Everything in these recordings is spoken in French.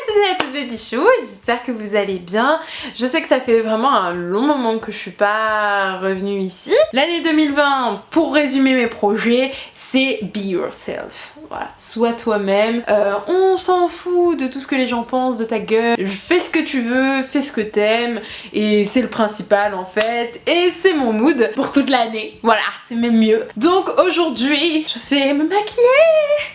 tous et à toutes les petits choux, j'espère que vous allez bien. Je sais que ça fait vraiment un long moment que je suis pas revenue ici. L'année 2020, pour résumer mes projets, c'est be yourself. Voilà, sois toi-même. On s'en fout de tout ce que les gens pensent de ta gueule. Fais ce que tu veux, fais ce que t'aimes. Et c'est le principal en fait. Et c'est mon mood pour toute l'année. Voilà, c'est même mieux. Donc aujourd'hui, je vais me maquiller.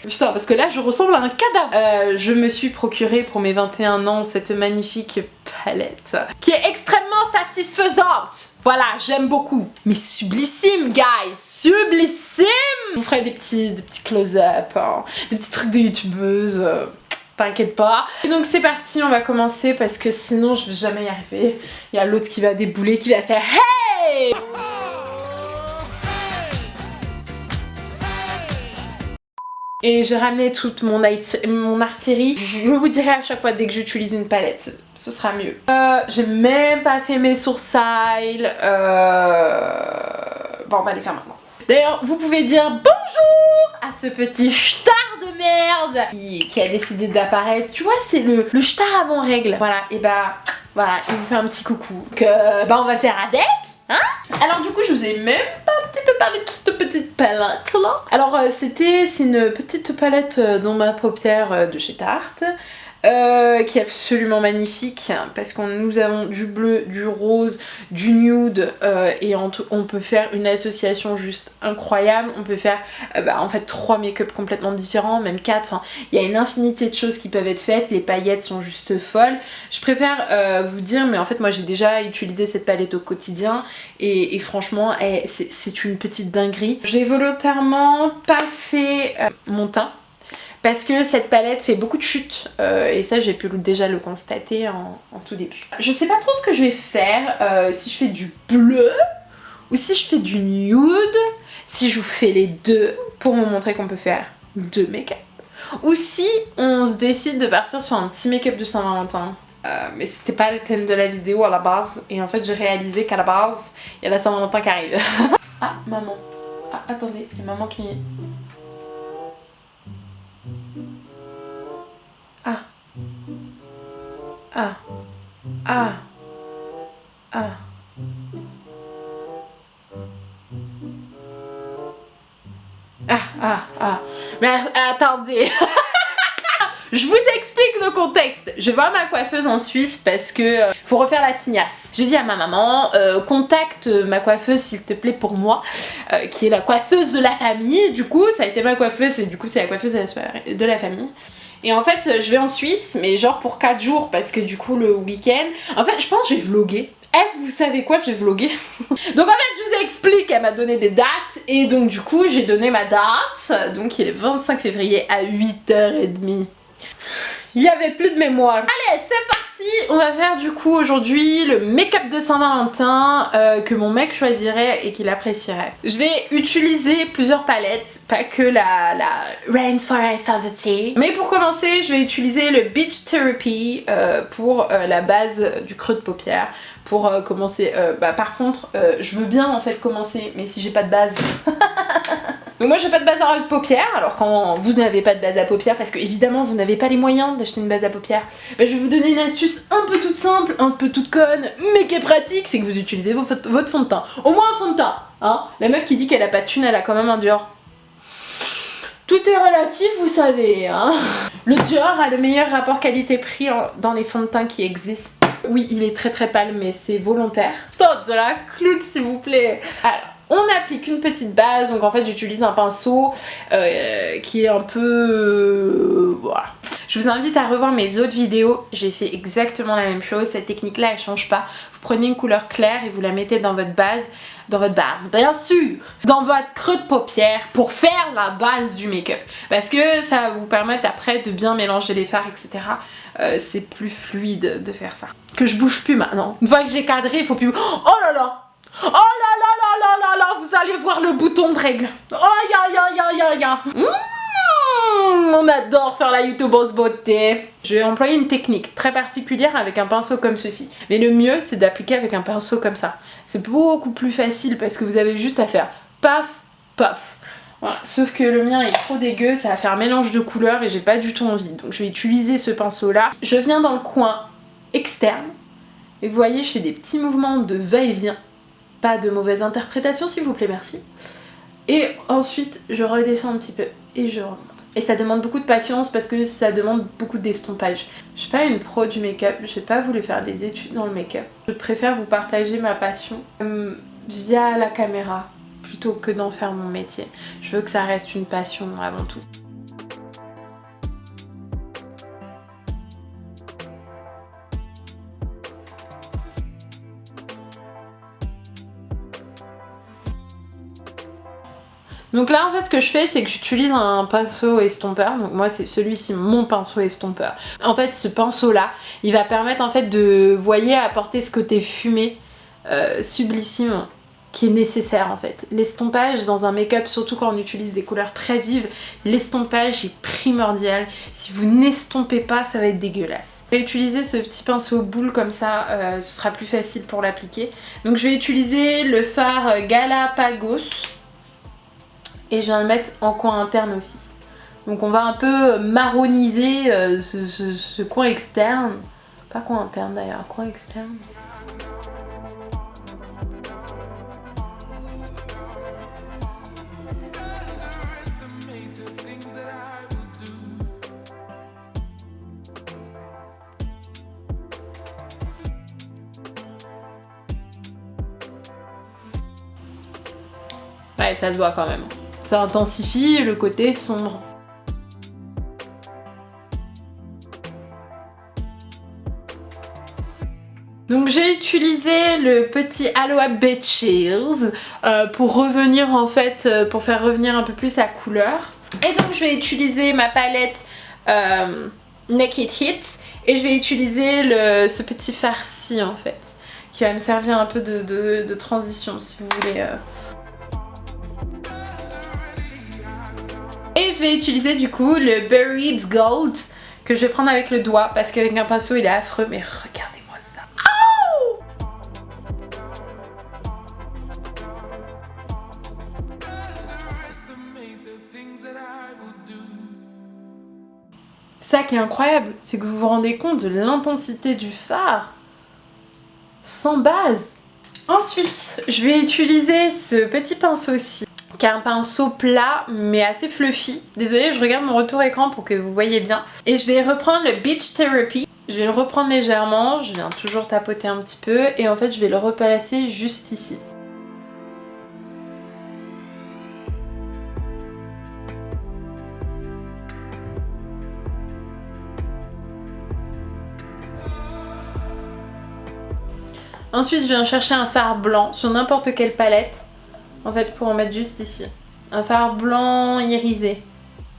Putain, parce que là, je ressemble à un cadavre. Je me suis procuré pour mes 21 ans cette magnifique palette qui est extrêmement satisfaisante. Voilà, j'aime beaucoup. Mais sublissime, guys. Sublissime. Je vous ferai des petits close-up, hein, des petits trucs de youtubeuse. T'inquiète pas. Et donc c'est parti, on va commencer parce que sinon je vais jamais y arriver. Il y a l'autre qui va débouler, qui va faire hey! Et j'ai ramené toute mon artillerie. Je vous dirai à chaque fois dès que j'utilise une palette, ce sera mieux. J'ai même pas fait mes sourcils. Bon, on va les faire maintenant. D'ailleurs, vous pouvez dire bonjour à ce petit star de merde qui a décidé d'apparaître. Tu vois, c'est le star avant règle. Voilà, et bah, voilà, il vous fait un petit coucou. Que, bah, on va faire avec, hein? Alors, du coup, je vous ai même pas un petit peu parlé de cette petite palette là. Alors, c'est une petite palette dans ma paupière de chez Tarte. Qui est absolument magnifique parce que nous avons du bleu, du rose, du nude et on peut faire une association juste incroyable. On peut faire en fait 3 make-up complètement différents, même 4. Enfin, il y a une infinité de choses qui peuvent être faites. Les paillettes sont juste folles. Je préfère vous dire, mais en fait moi j'ai déjà utilisé cette palette au quotidien et franchement c'est une petite dinguerie. J'ai volontairement pas fait mon teint. Parce que cette palette fait beaucoup de chutes et ça j'ai pu déjà le constater en tout début. Je sais pas trop ce que je vais faire, si je fais du bleu ou si je fais du nude, si je vous fais les deux pour vous montrer qu'on peut faire 2 make-up. Ou si on se décide de partir sur un petit make-up de Saint-Valentin. Mais c'était pas le thème de la vidéo à la base et en fait j'ai réalisé qu'à la base il y a la Saint-Valentin qui arrive. Ah maman, ah attendez, il y a maman qui... Ah. Ah. Ah. Ah. Ah. Ah. Ah. Mais attendez. Je vous explique le contexte. Je vais voir ma coiffeuse en Suisse parce que faut refaire la tignasse. J'ai dit à ma maman, contacte ma coiffeuse s'il te plaît pour moi, qui est la coiffeuse de la famille. Du coup, ça a été ma coiffeuse et du coup c'est la coiffeuse de la famille. Et en fait, je vais en Suisse, mais genre pour 4 jours, parce que du coup, le week-end... En fait, je pense que je vais vlogger. Vous savez quoi, je vais vlogger. Donc en fait, je vous explique, elle m'a donné des dates, et donc du coup, j'ai donné ma date. Donc il est 25 février à 8h30. Il y avait plus de mémoire. Allez, c'est parti! On va faire du coup aujourd'hui le make-up de Saint-Valentin que mon mec choisirait et qu'il apprécierait. Je vais utiliser plusieurs palettes, pas que la Rainforest of the Sea. Mais pour commencer, je vais utiliser le Beach Therapy pour la base du creux de paupière. Pour commencer, par contre, je veux bien en fait commencer, mais si j'ai pas de base... Donc moi j'ai pas de base à paupières, alors quand vous n'avez pas de base à paupières, parce que évidemment vous n'avez pas les moyens d'acheter une base à paupières, je vais vous donner une astuce un peu toute simple, un peu toute conne, mais qui est pratique, c'est que vous utilisez votre fond de teint. Au moins un fond de teint, hein. La meuf qui dit qu'elle a pas de thune, elle a quand même un Dior. Tout est relatif, vous savez, hein. Le Dior a le meilleur rapport qualité-prix dans les fonds de teint qui existent. Oui, il est très très pâle, mais c'est volontaire. Stop de la cloute, s'il vous plaît. Alors, on applique une petite base, donc en fait j'utilise un pinceau qui est un peu... voilà. Je vous invite à revoir mes autres vidéos, j'ai fait exactement la même chose, cette technique là elle change pas. Vous prenez une couleur claire et vous la mettez dans votre base, bien sûr, dans votre creux de paupière pour faire la base du make-up. Parce que ça va vous permettre après de bien mélanger les fards, etc. C'est plus fluide de faire ça. Que je bouge plus maintenant. Une fois que j'ai cadré, il faut plus... Oh là là! Oh là là là là là là, vous allez voir le bouton de règle. Oh ya ya ya ya ya. On adore faire la youtubeuse beauté. Je vais employer une technique très particulière avec un pinceau comme ceci. Mais le mieux c'est d'appliquer avec un pinceau comme ça. C'est beaucoup plus facile parce que vous avez juste à faire paf, paf. Voilà. Sauf que le mien est trop dégueu, ça va faire un mélange de couleurs et j'ai pas du tout envie. Donc je vais utiliser ce pinceau là. Je viens dans le coin externe et vous voyez je fais des petits mouvements de va-et-vient. Pas de mauvaise interprétation s'il vous plaît, merci. Et ensuite je redescends un petit peu et je remonte. Et ça demande beaucoup de patience parce que ça demande beaucoup d'estompage. Je suis pas une pro du make-up, je vais pas voulu faire des études dans le make-up. Je préfère vous partager ma passion via la caméra plutôt que d'en faire mon métier. Je veux que ça reste une passion avant tout. Donc là en fait ce que je fais c'est que j'utilise un pinceau estompeur, donc moi c'est celui-ci mon pinceau estompeur. En fait ce pinceau là il va permettre en fait de, vous voyez, apporter ce côté fumé sublissime qui est nécessaire en fait. L'estompage dans un make-up, surtout quand on utilise des couleurs très vives, l'estompage est primordial. Si vous n'estompez pas ça va être dégueulasse. Je vais utiliser ce petit pinceau boule comme ça, ce sera plus facile pour l'appliquer. Donc je vais utiliser le fard Galapagos. Et je viens le mettre en coin interne aussi. Donc on va un peu marroniser ce coin externe. Pas coin interne d'ailleurs, coin externe. Ouais, ça se voit quand même. Ça intensifie le côté sombre. Donc j'ai utilisé le petit Aloha Betches pour revenir en fait, pour faire revenir un peu plus la couleur. Et donc je vais utiliser ma palette Naked Hits et je vais utiliser ce petit farci en fait, qui va me servir un peu de transition si vous voulez. Et je vais utiliser du coup le Buried Gold que je vais prendre avec le doigt parce qu'avec un pinceau il est affreux, mais regardez-moi ça. Oh! Ça qui est incroyable, c'est que vous vous rendez compte de l'intensité du fard sans base. Ensuite, je vais utiliser ce petit pinceau-ci, qui est un pinceau plat mais assez fluffy. Désolée, je regarde mon retour écran pour que vous voyez bien. Et je vais reprendre le Beach Therapy. Je vais le reprendre légèrement, je viens toujours tapoter un petit peu et en fait je vais le replacer juste ici. Ensuite je viens chercher un fard blanc sur n'importe quelle palette. En fait pour en mettre juste ici. Un fard blanc irisé.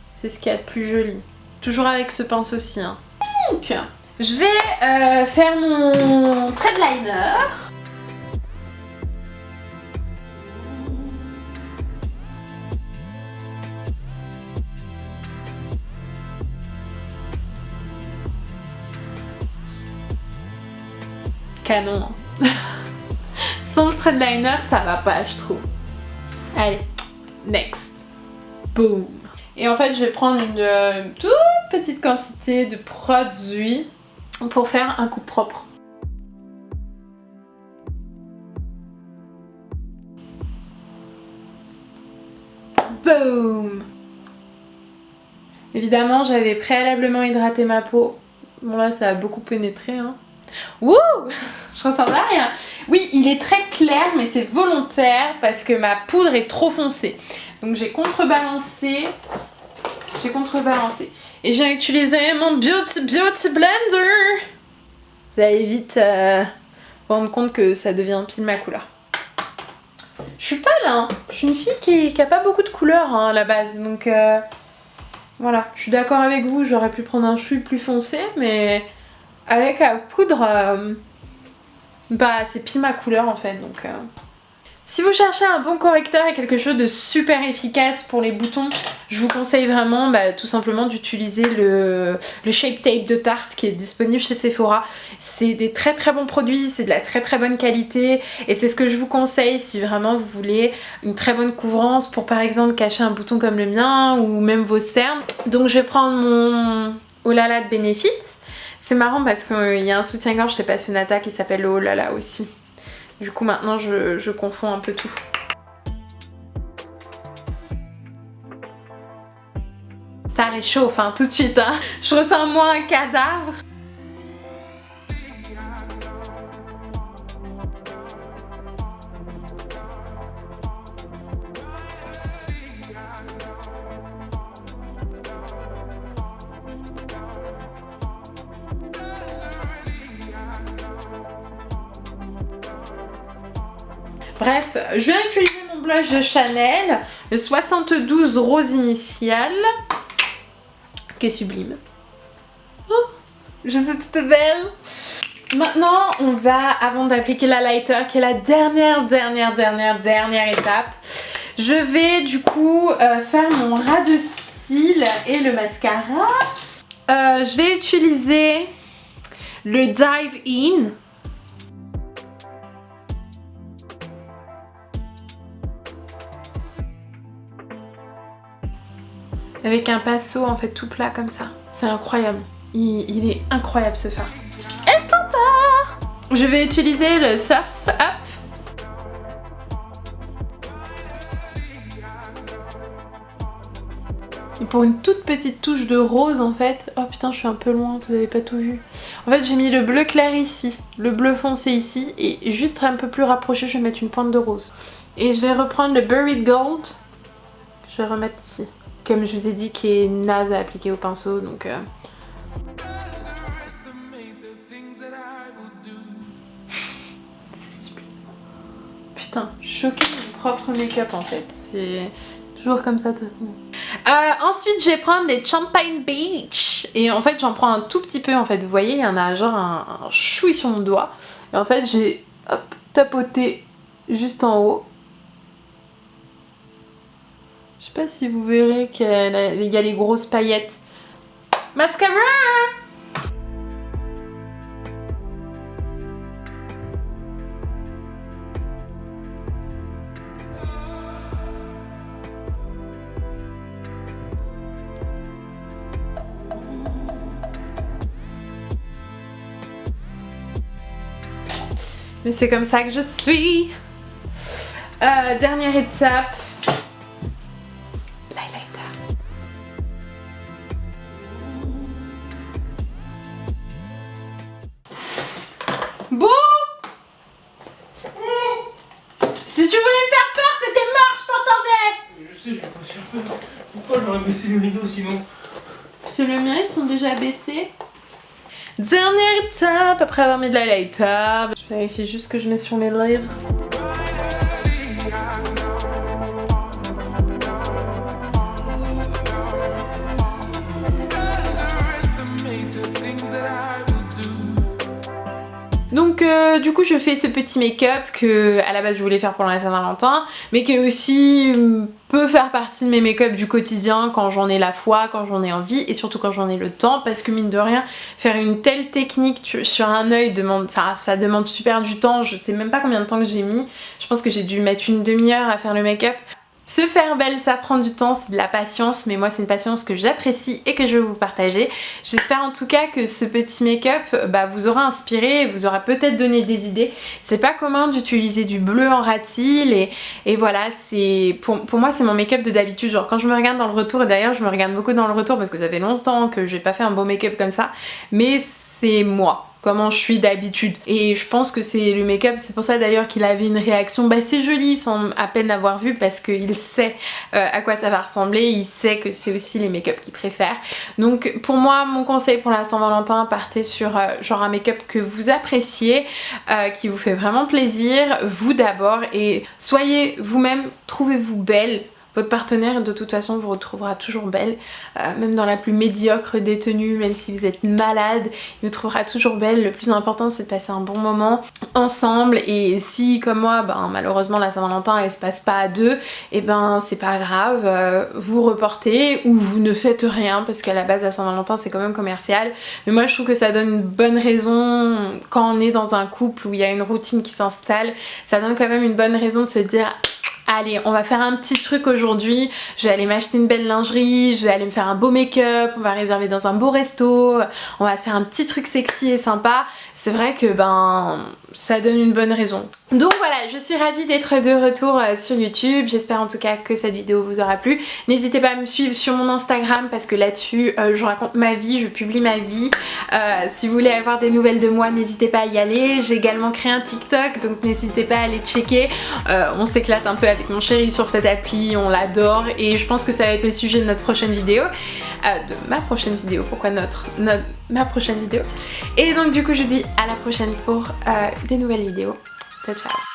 C'est ce qu'il y a de plus joli. Toujours avec ce pinceau-ci. Hein. Donc je vais faire mon thread liner. Canon. Sans le thread liner ça va pas je trouve. Allez, next. Boom. Et en fait, je vais prendre une toute petite quantité de produit pour faire un coup propre. Boom. Évidemment, j'avais préalablement hydraté ma peau. Bon là, ça a beaucoup pénétré. Hein. Wouh! Je ressemble à rien. Oui, il est très clair, mais c'est volontaire parce que ma poudre est trop foncée. Donc j'ai contrebalancé. Et j'ai utilisé mon Beauty Blender. Vous allez vite vous rendre compte que ça devient pile ma couleur. Je suis pas là, hein. Je suis une fille qui a pas beaucoup de couleurs hein, à la base. Donc voilà, je suis d'accord avec vous, j'aurais pu prendre un chouï plus foncé, mais avec la poudre, bah c'est pile ma couleur en fait. Donc si vous cherchez un bon correcteur et quelque chose de super efficace pour les boutons, je vous conseille vraiment tout simplement d'utiliser le Shape Tape de Tarte qui est disponible chez Sephora. C'est des très très bons produits, c'est de la très très bonne qualité et c'est ce que je vous conseille si vraiment vous voulez une très bonne couvrance pour par exemple cacher un bouton comme le mien ou même vos cernes. Donc je vais prendre mon Olala de Benefit. C'est marrant parce qu'il y a un soutien-gorge chez Passionata qui s'appelle le Olala aussi. Du coup maintenant je confonds un peu tout. Ça réchauffe hein, tout de suite hein. Je ressens moi un cadavre. Bref, je vais utiliser mon blush de Chanel, le 72 rose initial, qui est sublime. Oh, je suis toute belle. Maintenant, on va, avant d'appliquer la lighter, qui est la dernière étape, je vais du coup faire mon ras de cils et le mascara. Je vais utiliser le Dive In. Avec un pinceau en fait tout plat comme ça. C'est incroyable. Il est incroyable ce fard. Estampar. Je vais utiliser le Soft Up. Et pour une toute petite touche de rose en fait. Oh putain je suis un peu loin, vous avez pas tout vu. En fait j'ai mis le bleu clair ici, le bleu foncé ici. Et juste un peu plus rapproché je vais mettre une pointe de rose. Et je vais reprendre le Buried Gold. Je vais remettre ici. Comme je vous ai dit, qui est naze à appliquer au pinceau, donc... C'est sublime. Putain, choquée de mon propre make-up en fait. C'est toujours comme ça de toute façon. Ensuite, je vais prendre les Champagne Beach. Et en fait, j'en prends un tout petit peu en fait. Vous voyez, il y en a genre un chouï sur mon doigt. Et en fait, j'ai tapoté juste en haut. Je sais pas si vous verrez qu'il y a les grosses paillettes. Mascara! Mais c'est comme ça que je suis. Dernière étape. Bon, si tu voulais me faire peur, c'était mort, je t'entendais. Je sais, je vais pas faire peur. Pourquoi j'aurais baissé les rideaux sinon? Parce que les miens ils sont déjà baissés. Dernière étape après avoir mis de l'highlighter. Je vérifie juste que je mets sur mes lèvres. Donc du coup je fais ce petit make-up que à la base je voulais faire pour la Saint-Valentin, mais qui aussi peut faire partie de mes make-up du quotidien quand j'en ai la foi, quand j'en ai envie et surtout quand j'en ai le temps, parce que mine de rien faire une telle technique sur un œil ça demande super du temps. Je sais même pas combien de temps que j'ai mis, je pense que j'ai dû mettre une demi-heure à faire le make-up. Se faire belle, ça prend du temps, c'est de la patience, mais moi c'est une patience que j'apprécie et que je vais vous partager. J'espère en tout cas que ce petit make-up vous aura inspiré et vous aura peut-être donné des idées. C'est pas commun d'utiliser du bleu en ras de cils et voilà, c'est pour moi c'est mon make-up de d'habitude. Genre quand je me regarde dans le retour, et d'ailleurs je me regarde beaucoup dans le retour parce que ça fait longtemps que j'ai pas fait un beau make-up comme ça, mais c'est moi. Comment je suis d'habitude. Et je pense que c'est le make-up, c'est pour ça d'ailleurs qu'il avait une réaction c'est joli sans à peine avoir vu, parce qu'il sait à quoi ça va ressembler, il sait que c'est aussi les make-up qu'il préfère. Donc pour moi, mon conseil pour la Saint-Valentin, partez sur genre un make-up que vous appréciez, qui vous fait vraiment plaisir, vous d'abord, et soyez vous-même, trouvez-vous belle. votre partenaire de toute façon vous retrouvera toujours belle, même dans la plus médiocre des tenues, même si vous êtes malade, il vous trouvera toujours belle. Le plus important c'est de passer un bon moment ensemble, et si comme moi malheureusement la Saint-Valentin elle se passe pas à deux, et c'est pas grave, vous reportez ou vous ne faites rien, parce qu'à la base la Saint-Valentin c'est quand même commercial, mais moi je trouve que ça donne une bonne raison quand on est dans un couple où il y a une routine qui s'installe, ça donne quand même une bonne raison de se dire allez, on va faire un petit truc aujourd'hui, je vais aller m'acheter une belle lingerie, je vais aller me faire un beau make-up, on va réserver dans un beau resto, on va se faire un petit truc sexy et sympa. C'est vrai que ça donne une bonne raison. Donc voilà, je suis ravie d'être de retour sur YouTube, j'espère en tout cas que cette vidéo vous aura plu. N'hésitez pas à me suivre sur mon Instagram parce que là-dessus je raconte ma vie, je publie ma vie. Si vous voulez avoir des nouvelles de moi, n'hésitez pas à y aller. J'ai également créé un TikTok, donc n'hésitez pas à aller checker. On s'éclate un peu avec mon chéri sur cette appli, on l'adore, et je pense que ça va être le sujet de notre prochaine vidéo. De ma prochaine vidéo, pourquoi ma prochaine vidéo. Et donc du coup je dis à la prochaine pour des nouvelles vidéos. Ciao ciao.